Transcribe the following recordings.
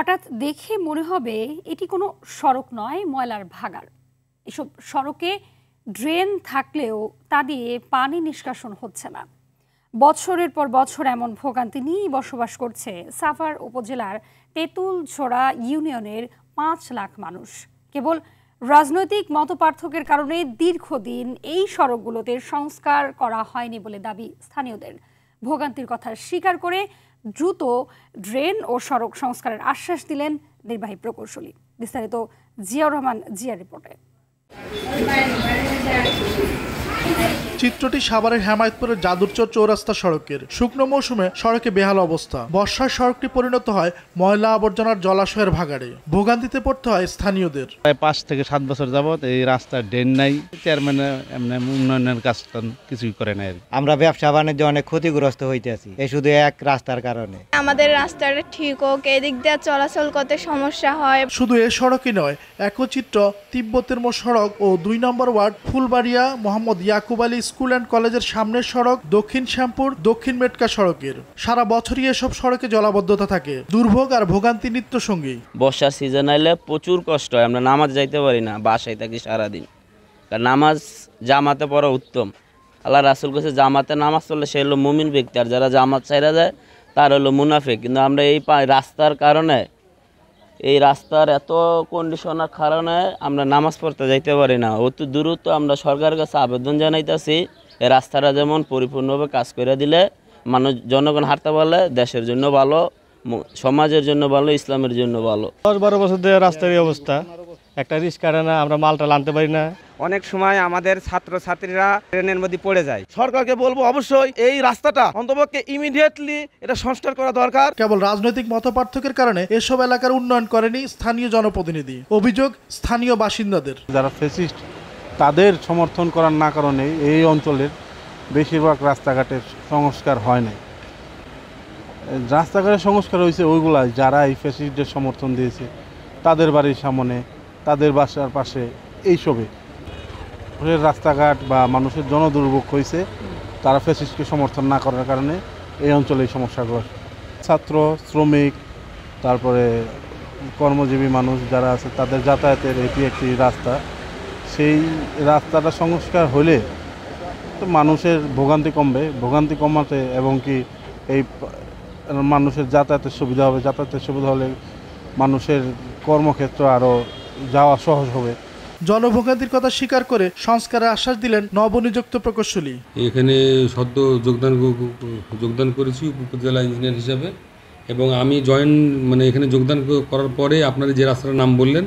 হঠাৎ দেখে মনে হবে এটি কোনো সড়ক নয়, ময়লার ভাগাড়। এসব সড়কে ড্রেন থাকলেও তা দিয়ে পানি নিষ্কাশন হচ্ছে না। বছরের পর বছর এমন ভোগান্তি নিয়েই বসবাস করছে সাভার উপজেলার তেঁতুলছড়া ইউনিয়নের ৫ লাখ মানুষ। কেবল রাজনৈতিক মতপার্থক্যের কারণে দীর্ঘদিন এই সড়কগুলোতে সংস্কার করা হয়নি বলে দাবি স্থানীয়দের। ভোগান্তির কথা স্বীকার করে দ্রুত ড্রেন ও সড়ক সংস্কারের আশ্বাস দিলেন নির্বাহী প্রকৌশলী। বিস্তারিত জিয়াউর রহমান জিয়ার রিপোর্টে। চিত্রটি সাভারের হেমায়েতপুরের যাদুরচর চৌরাস্তা সড়কের। শুকনো মৌসুমে সড়কে বেহাল অবস্থা। বর্ষার সড়কটি পরিণত হয় ময়লা আবর্জনার জলাশয়ের ভাগাড়ে। ভোগান্তিতে পড়তে হয় স্থানীয়দের। প্রায় ৫ থেকে ৭ বছর যাবত এই রাস্তার ড্রেন নাই। চেয়ারম্যান উন্নয়নের কাজ কিছুই করে নাই। আমরা ব্যবসা বাণিজ্য অনেক ক্ষতিগ্রস্ত হইতেছি এই শুধু এক রাস্তার কারণে। আমাদের রাস্তাটা ঠিক হোক, এদিক দিয়ে চলাচল করতে সমস্যা হয়। শুধু এ সড়কই নয়, একই চিত্র তিব্বতের মোড় সড়ক ও ২ number ward Phulbaria Mohammad Yakub Ali school and কলেজের সামনের সড়ক, দক্ষিণ শ্যামপুর দক্ষিণ মেটকা সড়কের। সারা বছরই এসব সড়কে জলাবদ্ধতা থাকে। দুর্ভোগ আর ভোগান্তি নিত্য সঙ্গী। বর্ষা সিজন আইলে প্রচুর কষ্ট হয়, আমরা নামাজ যাইতে পারি না, বাসায় থাকি সারাদিন। কারণ নামাজ জামাতে পড়া উত্তম। আল্লাহ রাসূল কাছে জামাতে নামাজ পড়লে সে হলো মুমিন ব্যক্তি, আর যারা জামাত ছাইরা যায় তার হলো মুনাফিক। কিন্তু আমরা এই রাস্তার কারণে, এই রাস্তার এত কন্ডিশনের কারণে আমরা নামাজ পড়তে যাইতে পারি না। অতি দ্রুত আমরা সরকারের কাছে আবেদন জানাইতেছি, এই রাস্তাটা যেমন পরিপূর্ণভাবে কাজ করে দিলে মানুষ জনগণ হাঁটতে পারলে দেশের জন্য ভালো, সমাজের জন্য ভালো, ইসলামের জন্য ভালো। ১০-১২ বছর ধরে রাস্তার এই অবস্থা, একটা রিস্ক কাটে না, আমরা মালটা আনতে পারি না। অনেক সময় আমাদের ছাত্রছাত্রীরা ট্রেনের মধ্যে পড়ে যায়। সরকারকে বলবো অবশ্যই এই রাস্তাটা অন্তপক্ষে ইমিডিয়েটলি এটা সংস্কার করা দরকার। কেবল রাজনৈতিক মতপার্থক্যের কারণে এসব এলাকার উন্নয়ন করেনি স্থানীয় জনপ্রতিনিধি। অভিযোগ স্থানীয় বাসিন্দাদের। যারা ফ্যাসিস্ট তাদের সমর্থন করার না কারণে এই অঞ্চলের বেশিরভাগ রাস্তাঘাটের সংস্কার হয় নাই। রাস্তাঘাটের সংস্কার হয়েছে ওইগুলাই যারা এই ফ্যাসিস্টদের সমর্থন দিয়েছে, তাদের বাড়ির সামনে, তাদের বাসার পাশে, এইসবে রাস্তাঘাট বা মানুষের জনদুর্ভোগ হয়েছে। তারা ফ্যাসিস্টকে সমর্থন না করার কারণে এই অঞ্চলে এই সমস্যাগুলো। ছাত্র, শ্রমিক, তারপরে কর্মজীবী মানুষ যারা আছে তাদের যাতায়াতের এটি একটি রাস্তা। সেই রাস্তাটা সংস্কার হলে তো মানুষের ভোগান্তি কমবে। ভোগান্তি কমাতে এবং কি এই মানুষের যাতায়াতের সুবিধা হবে। যাতায়াতের সুবিধা হলে মানুষের কর্মক্ষেত্র আরও যাওয়া সহজ হবে। জনভোগান্তির কথা স্বীকার করে সংস্কারের আশ্বাস দিলেন নবনিযুক্ত প্রকৌশলী। এখানে সদ্য যোগদান করেছি উপজেলা ইঞ্জিনিয়ার হিসাবে, এবং আমি এখানে যোগদান করার পরে আপনারা যে রাস্তার নাম বললেন,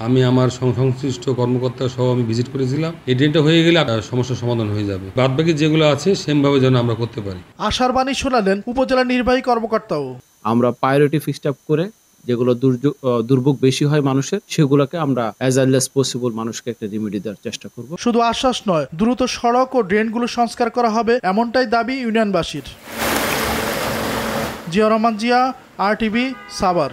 আমি আমার সংশ্লিষ্ট কর্মকর্তা সহ আমি ভিজিট করেছিলাম। এই ড্রেনটা হয়ে গেলে সমস্যার সমাধান হয়ে যাবে। বাদবাকি যেগুলো আছে সেমভাবে যেন আমরা করতে পারি। আশার বাণী শোনালেন উপজেলা নির্বাহী কর্মকর্তাও। আমরা প্রায়োরিটি ফিক্সড আপ করে যেগুলো দুর্ভোগ বেশি হয় মানুষের, সেগুলোকে আমরা অ্যাজ আর্লি অ্যাজ পসিবল মানুষকে একটা রেমেডি দেওয়ার চেষ্টা করব। শুধু আশ্বাস নয়, দ্রুত সড়ক ও ড্রেনগুলো সংস্কার করা হবে, এমনটাই দাবি ইউনিয়নবাসীর। জিয়াউর রহমান জিয়া, RTV, সাভার।